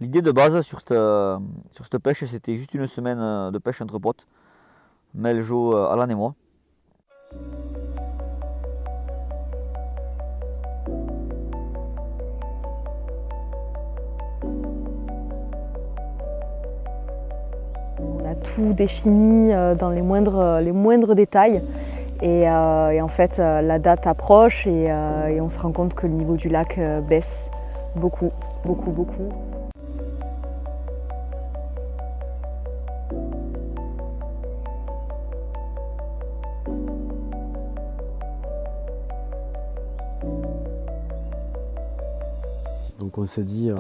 L'idée de base sur cette pêche, c'était juste une semaine de pêche entre potes. Mel, Jo, Alan et moi. On a tout défini dans les moindres détails. Et en fait, la date approche et on se rend compte que le niveau du lac baisse beaucoup, beaucoup, beaucoup. Donc on s'est dit,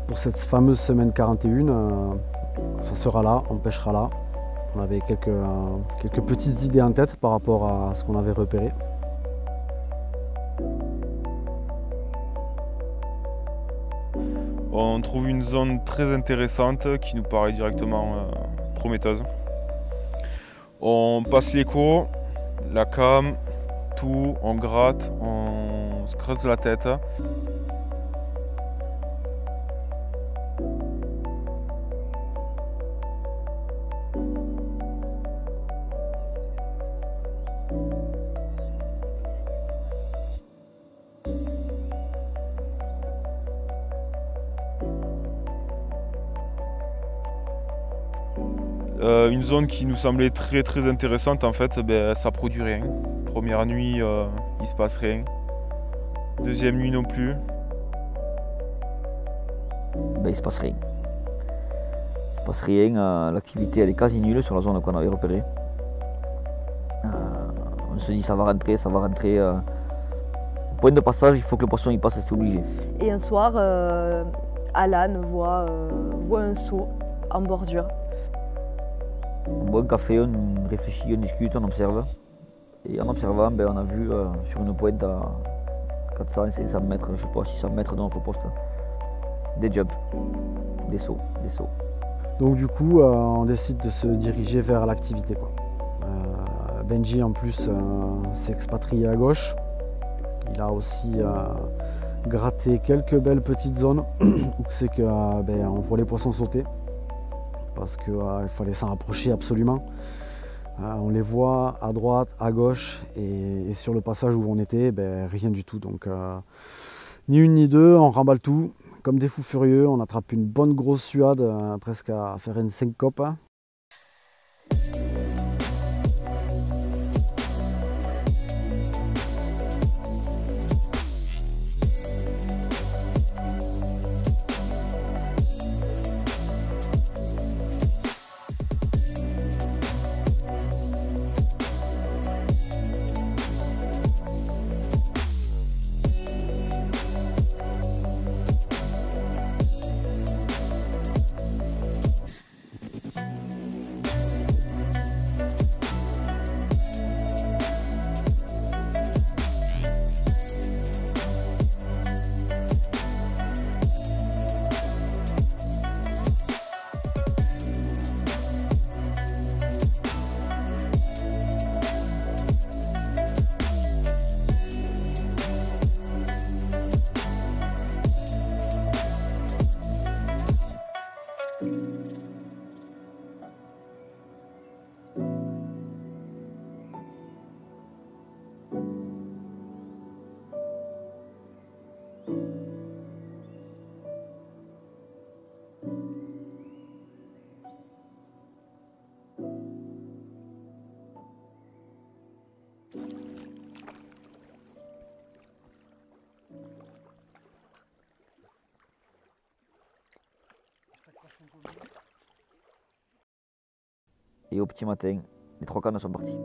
pour cette fameuse semaine 41, ça sera là, on pêchera là. On avait quelques petites idées en tête par rapport à ce qu'on avait repéré. On trouve une zone très intéressante qui nous paraît directement prometteuse. On passe l'écho, la cam, tout, on gratte, on se creuse la tête. Une zone qui nous semblait très intéressante, en fait, ça produit rien. Première nuit, il se passe rien. Deuxième nuit non plus. Il se passe rien. Il se passe rien, l'activité elle est quasi nulle sur la zone qu'on avait repérée. On se dit ça va rentrer. Au point de passage, il faut que le poisson il passe, c'est obligé. Et un soir, Alan voit un seau en bordure. On boit un café, on réfléchit, on discute, on observe. Et en observant, on a vu sur une pointe à 400 et 500 mètres, je sais pas, 600 mètres de notre poste, des jumps, des sauts. Donc du coup, on décide de se diriger vers l'activité. Benji en plus s'est expatrié à gauche. Il a aussi gratté quelques belles petites zones où c'est que on voit les poissons sauter. Parce qu'il fallait s'en rapprocher absolument. On les voit à droite, à gauche et sur le passage où on était, rien du tout. Donc ni une ni deux, on remballe tout. Comme des fous furieux, on attrape une bonne grosse suade, presque à faire une syncope. Et au petit matin, les 3 cannes sont partis.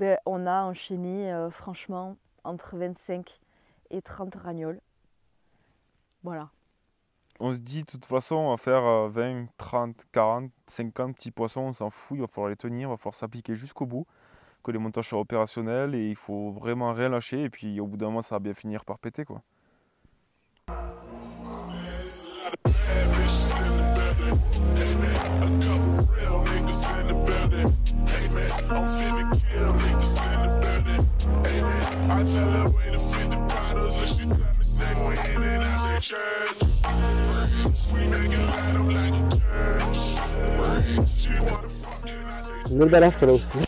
Ben, on a enchaîné franchement entre 25 et 30 ragnols. Voilà. On se dit, de toute façon, on va faire 20, 30, 40, 50 petits poissons, on s'en fout, il va falloir les tenir, il va falloir s'appliquer jusqu'au bout, que les montages soient opérationnels et il faut vraiment rien lâcher. Et puis au bout d'un moment, ça va bien finir par péter, quoi. Une belle affre là aussi.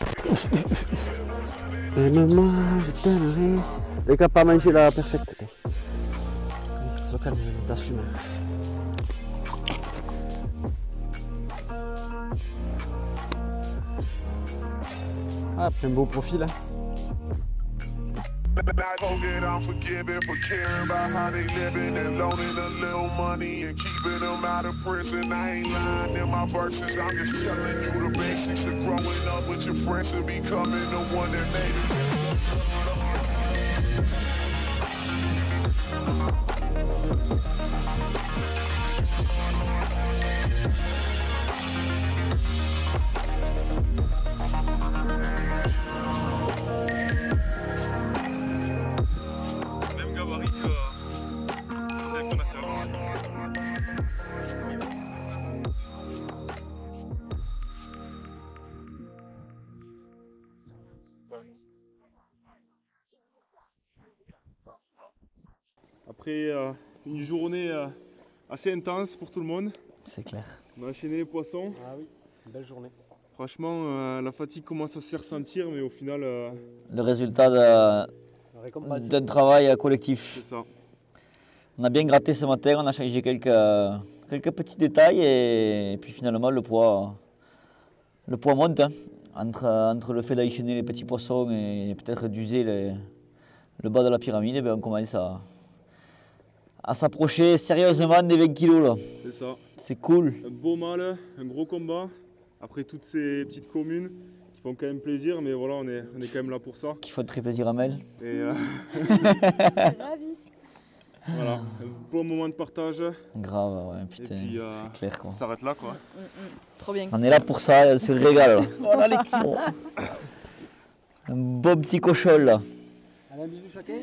Et maman, je t'aimerai. Le gars pas manger la perfecte. Sois calme, t'assumes. Ah, un beau profil. Hein. I forget I'm forgiven for caring about how they living and loaning a little money and keeping them out of prison. I ain't lying in my verses, I'm just telling you the basics of growing up with your friends and becoming the one that made it. Après une journée assez intense pour tout le monde, C'est clair. on a enchaîné les poissons. Ah oui, une belle journée. Franchement, la fatigue commence à se faire sentir, mais au final, Le résultat d'un travail collectif. c'est ça. On a bien gratté ce matin, on a changé quelques petits détails et puis finalement le poids monte. Hein. Entre le fait d'enchaîner les petits poissons et peut-être d'user le bas de la pyramide, ben on commence à s'approcher sérieusement des 20 kilos là. C'est ça. C'est cool. Un beau mal, un gros combat. Après toutes ces petites communes qui font quand même plaisir, mais voilà, on est quand même là pour ça. Qui fait très plaisir à Mel. Et C'est ravi. voilà, un bon moment de partage. Grave, ouais, putain, puis, c'est clair quoi. Ça s'arrête là, quoi. Trop bien. On est là pour ça, on se régale là. On a les kilos. Un bon petit cochol là. Allez, un bisou chacun.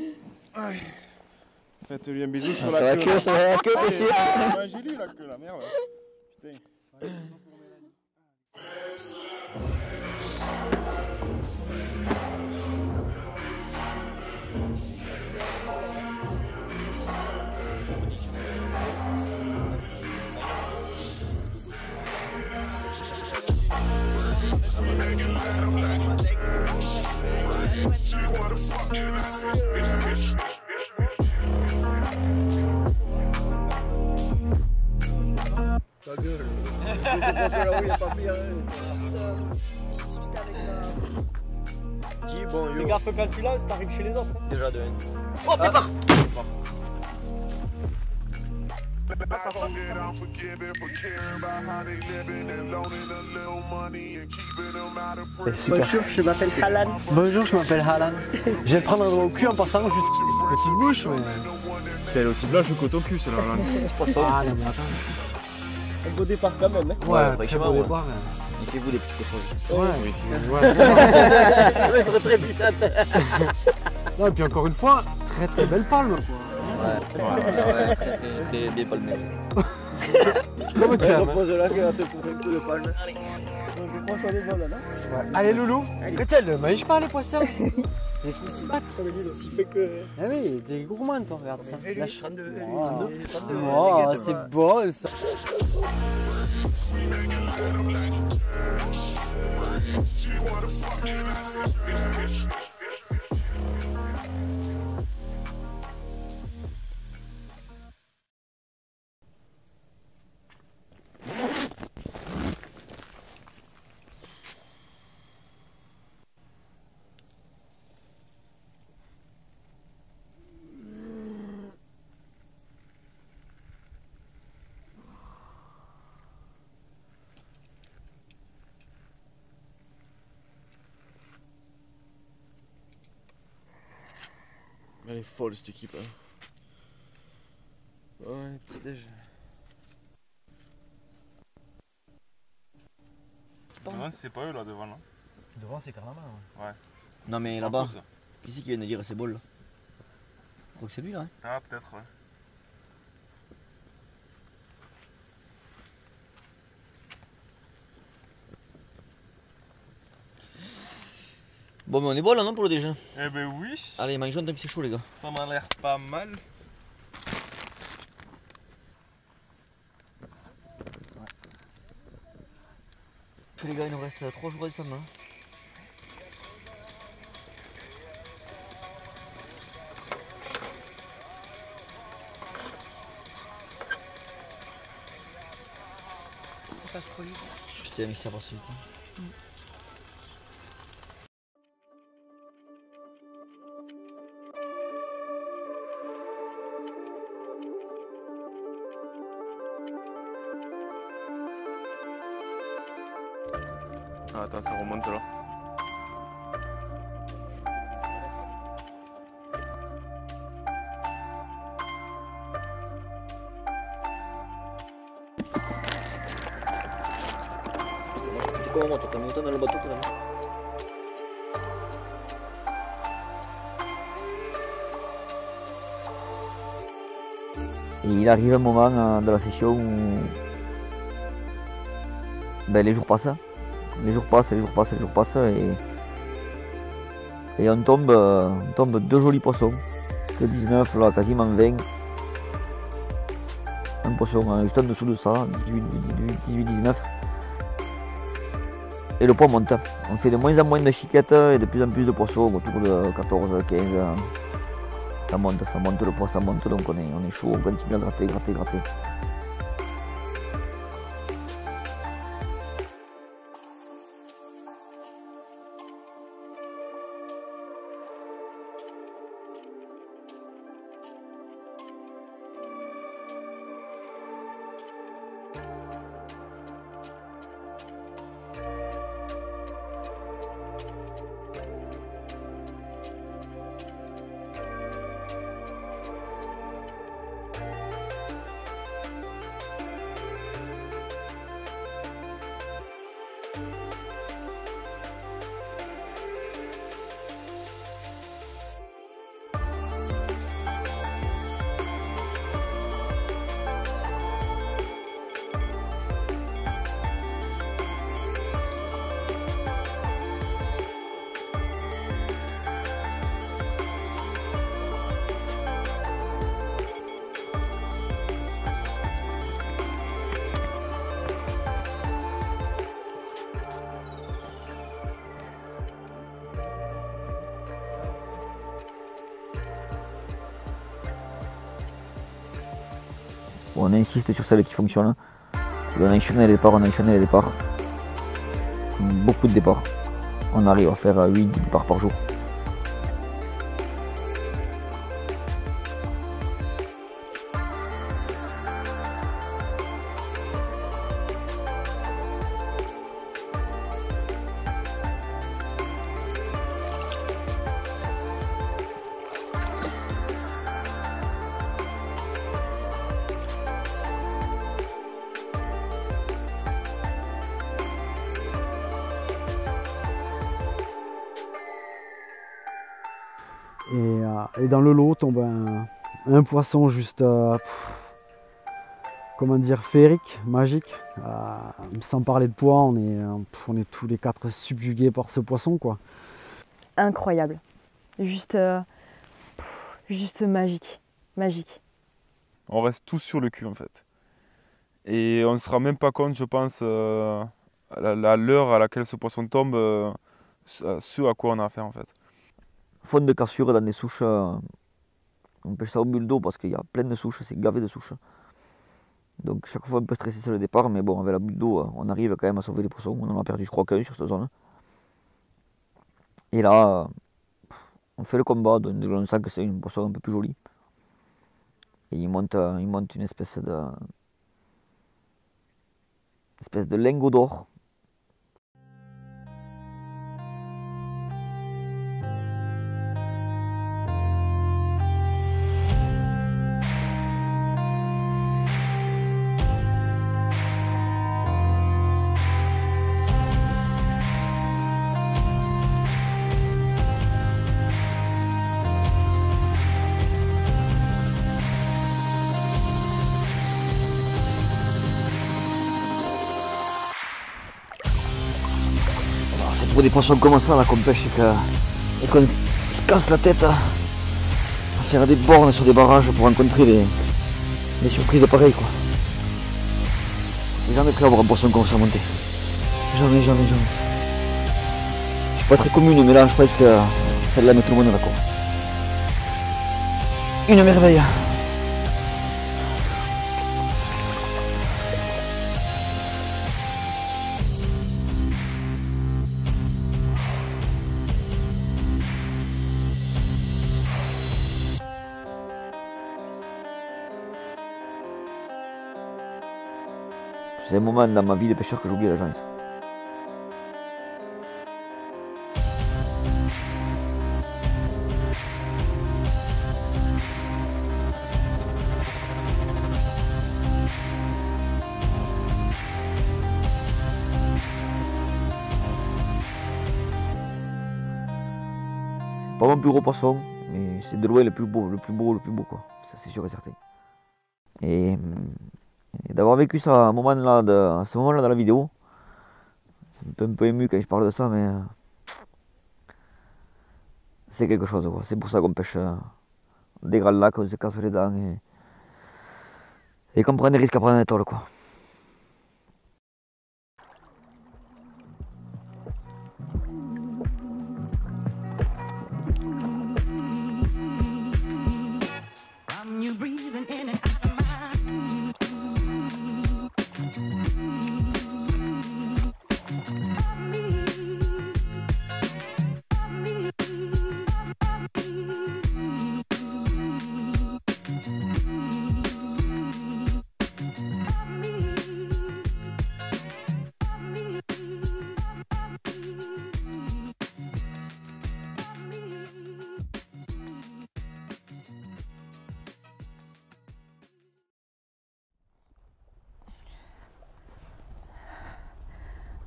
Faites-lui un bisou sur Ça la va queue. que, ça va que, t'es sûr? Ouais, j'ai lu la queue, la merde. Putain. Fais gaffe quand tu lances, t'arrives chez les autres. Déjà de haine. Oh, départ! I forget I'm forgiven for caring about how they living and loaning a little money and keeping them out of prison. Bonjour, je m'appelle Alan. Bonjour, je m'appelle Alan. Je vais te prendre au cul en passant juste petite bouche, mais. Elle est aussi blanche que ton cul, celle-là. Ah non, mais attends. Un beau départ quand même. Hein. Ouais, très franchement, beau ouais. départ. Il fait vous des petits cochons. Ouais, Très très puissante. Non, et puis encore une fois, très très belle palme quoi. Ouais, très bien palmé. Comment tu aimes, hein. Repose là, que te pour un coup de palme. Allez. Donc je prends sur les vols là. Ouais. Allez Loulou, arrête, ne mange pas le poisson. Les foustibates. Ça veut dire aussi fait que. Ah oui, t'es gourmand toi, regarde ça. Lâche 32. Oh, c'est bon ça. Elle est folle cette équipe. Hein. Ouais, les petits déj. Devant, c'est pas eux là devant là. Devant, c'est carrément. Ouais. Non mais C'est là-bas, Marcos. qui c'est qui vient de dire c'est bol là? Je crois que c'est lui là. Hein. Ah, peut-être, ouais. Bon mais on est bon là non pour le déjeuner? Eh ben oui, Allez mangeons tant que c'est chaud les gars. ça m'a l'air pas mal. Les gars il nous reste 3 jours ensemble. Hein. Ça passe trop vite. Putain mais ça passe vite. Hein. Ah, attends, ça remonte là. C'est comment toi? T'as mis autant dans le bateau quand même? Et il arrive un moment de la session où ben, les jours passent. Les jours passent, les jours passent, les jours passent et on tombe 2 jolis poissons. Que 19 là, quasiment 20. Un poisson juste en dessous de ça, 18, 19. Et le poids monte. On fait de moins en moins de chiquettes et de plus en plus de poissons, autour de 14, 15. Ça monte, le poids ça monte, donc on est chaud, on continue à gratter, gratter, gratter. On insiste sur celle qui fonctionne. On a enchaîné les départs, Beaucoup de départs. On arrive à faire 8-10 départs par jour. Et dans le lot tombe un poisson juste, comment dire, féerique, magique. Sans parler de poids, on est tous les 4 subjugués par ce poisson, quoi. Incroyable. Juste magique. Magique. On reste tous sur le cul en fait. Et on ne se rend même pas compte, je pense, à l'heure à laquelle ce poisson tombe, ce à quoi on a affaire en fait. Faune de cassure dans des souches, on pêche ça au bulle d'eau parce qu'il y a plein de souches, c'est gavé de souches. Donc chaque fois un peu stressé sur le départ, mais bon, avec la bulle d'eau, on arrive quand même à sauver les poissons. On en a perdu je crois qu'un sur cette zone. Et là, on fait le combat, donc on sent que c'est un poisson un peu plus joli. Et il monte une espèce de lingot d'or. pour des poissons comme ça là qu'on pêche et qu'on se casse la tête à faire des bornes sur des barrages pour rencontrer des surprises pareilles quoi. J'ai jamais pris à avoir un poisson comme ça monter. Jamais, jamais, jamais. Je suis pas très commune mais là je pense que celle-là met tout le monde d'accord. Une merveille. C'est un moment dans ma vie de pêcheur que j'oublie la chance. C'est pas mon plus gros poisson, mais c'est de loin le plus beau quoi. Ça c'est sûr et certain. Et d'avoir vécu ça, à ce moment-là dans la vidéo, je suis un peu ému quand je parle de ça, mais c'est quelque chose quoi. C'est pour ça qu'on pêche des grands lacs, on se casse les dents et qu'on prend des risques à prendre un étoile quoi.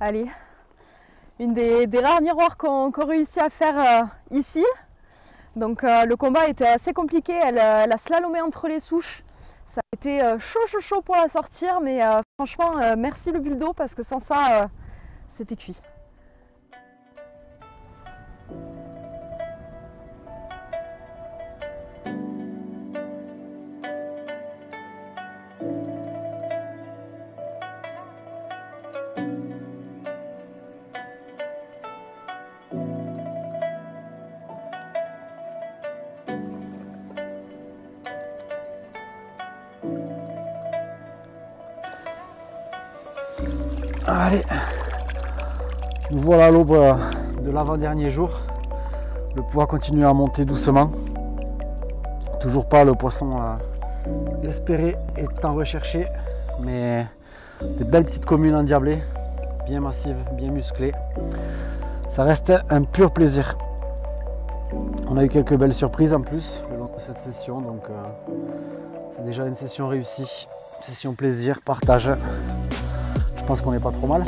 Allez, une des rares miroirs qu'on réussit à faire ici. Donc le combat était assez compliqué, elle a slalomé entre les souches. Ça a été chaud pour la sortir, mais franchement merci le bulle d'eau parce que sans ça c'était cuit. Allez, nous voilà à l'aube de l'avant-dernier jour. Le poids continue à monter doucement. Toujours pas le poisson espéré étant recherché, mais des belles petites communes endiablées, bien massives, bien musclées. Ça reste un pur plaisir. On a eu quelques belles surprises en plus le long de cette session, donc c'est déjà une session réussie. Session plaisir, partage. Je pense qu'on n'est pas trop mal.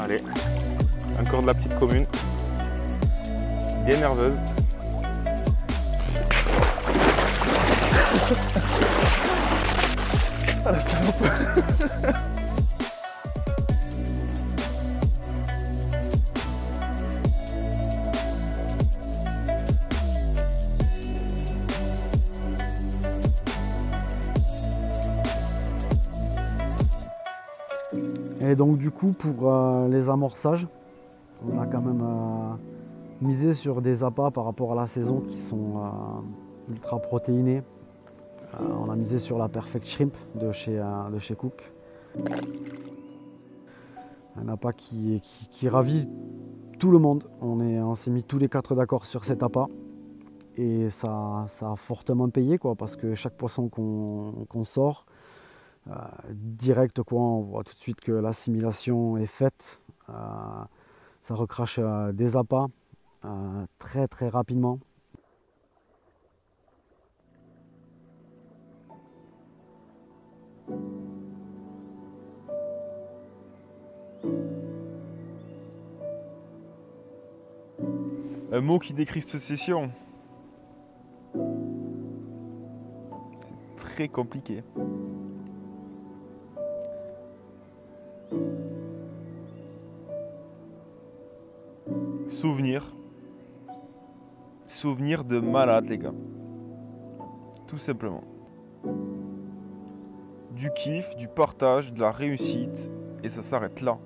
Allez, encore de la petite commune. Bien nerveuse. Ah la salope. Et donc du coup pour les amorçages, on a quand même misé sur des appâts par rapport à la saison qui sont ultra protéinés. On a misé sur la Perfect Shrimp de chez Cook. Un appât qui ravit tout le monde. On s'est mis tous les quatre d'accord sur cet appât. Et ça a fortement payé quoi, parce que chaque poisson qu'on sort, direct quoi, on voit tout de suite que l'assimilation est faite. Ça recrache des appâts très rapidement. Un mot qui décrit cette session. C'est très compliqué. Souvenir. Souvenir de malade, les gars. Tout simplement. Du kiff, du partage, de la réussite. Et ça s'arrête là.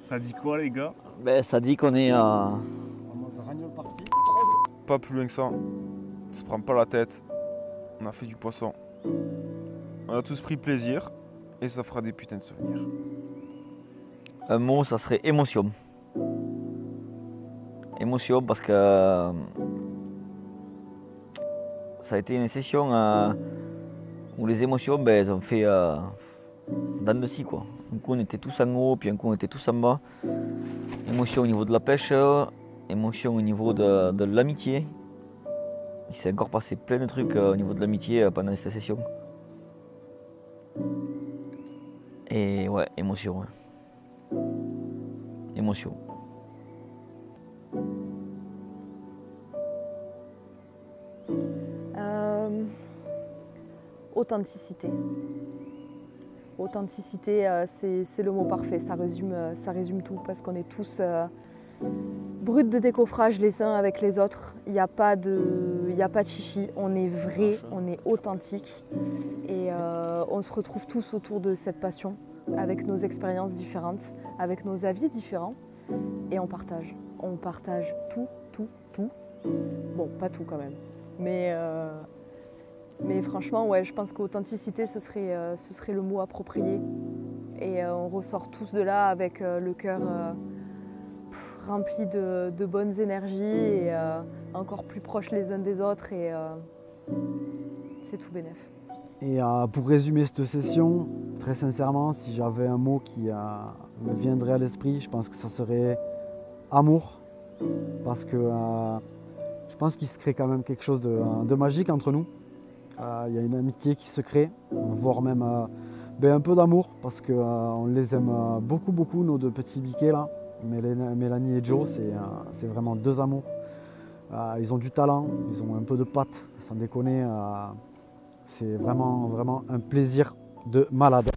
Ça dit quoi, les gars? Ben, ça dit qu'on est à... En mode ragnole party. Pas plus loin que ça. On se prend pas la tête. On a fait du poisson. On a tous pris plaisir. Et ça fera des putains de souvenirs. Un mot, ça serait émotion. Émotion parce que ça a été une session où les émotions, ben, elles ont fait dents de scie, quoi. Un coup on était tous en haut, puis un coup on était tous en bas. Émotion au niveau de la pêche, émotion au niveau de l'amitié. Il s'est encore passé plein de trucs au niveau de l'amitié pendant cette session. Et ouais, émotion. Ouais. Émotion. Authenticité. Authenticité, c'est le mot parfait, ça résume tout parce qu'on est tous bruts de décoffrage les uns avec les autres. Il n'y a pas de chichi, on est vrai, on est authentique et on se retrouve tous autour de cette passion avec nos expériences différentes, avec nos avis différents et on partage. On partage tout. Bon, pas tout quand même, mais franchement, ouais, je pense qu'authenticité, ce serait le mot approprié. Et on ressort tous de là avec le cœur rempli de bonnes énergies et encore plus proches les uns des autres. Et c'est tout bénef. Et pour résumer cette session, très sincèrement, si j'avais un mot qui me viendrait à l'esprit, je pense que ça serait amour. Parce que je pense qu'il se crée quand même quelque chose de magique entre nous. Il y a une amitié qui se crée, voire même un peu d'amour, parce qu'on les aime beaucoup, nos deux petits biquets là. Mélanie et Joe, c'est vraiment deux amours. Ils ont du talent, ils ont un peu de patte, sans déconner. C'est vraiment un plaisir de malade.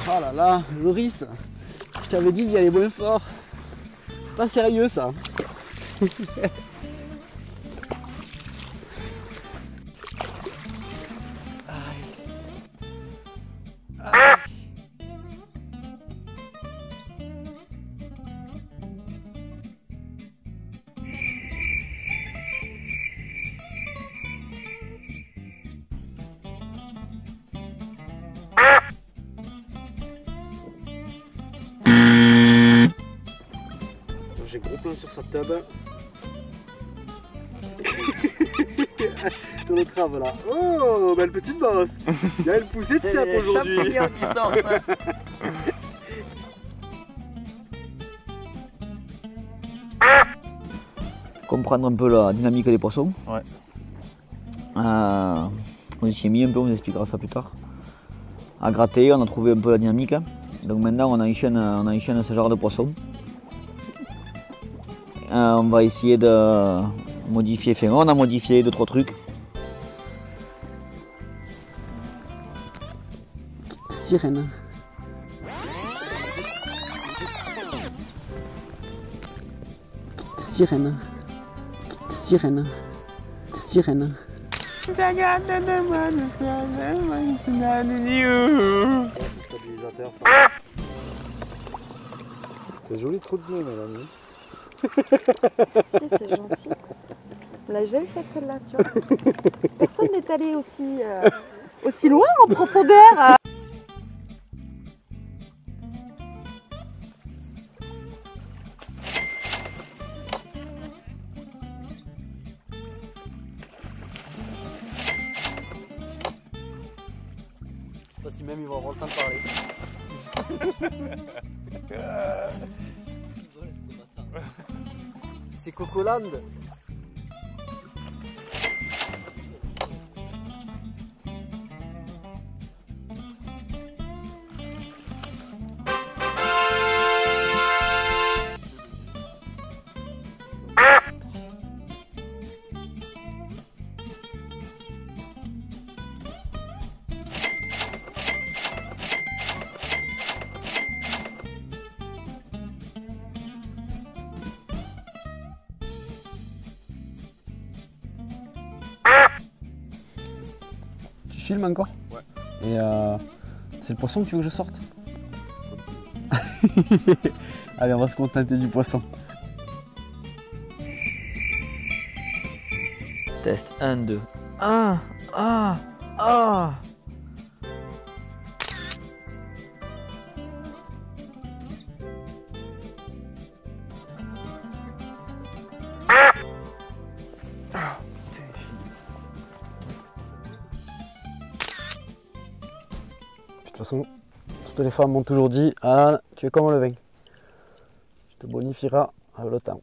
Oh là là, Loris, je t'avais dit d'y aller moins fort. C'est pas sérieux ça. J'ai gros plan sur sa table. Sur le crabe là. Oh, belle petite bosse. Il y a une poussée de sap aujourd'hui. Comprendre un peu la dynamique des poissons. Ouais. On s'y est mis un peu, on vous expliquera ça plus tard. À gratter, on a trouvé un peu la dynamique. Donc maintenant on enchaîne ce genre de poisson. On va essayer de modifier, enfin on a modifié 2-3 trucs. Sirène. Sirène. Sirène. Sirène. C'est stabilisateur ça. C'est joli trou de nez Mélanie. Si, c'est gentil. On l'a jamais faite celle-là, tu vois. Personne n'est allé aussi loin en profondeur. Je sais pas si même ils vont avoir le temps de parler. C'est Cocoland. Tu filmes encore? Ouais. Et c'est le poisson que tu veux que je sorte? Allez, on va se contenter du poisson. Test 1, 2. Ah, ah, ah. De toute façon, toutes les femmes m'ont toujours dit: ah, tu es comme le vin. Je te bonifierai avec le temps.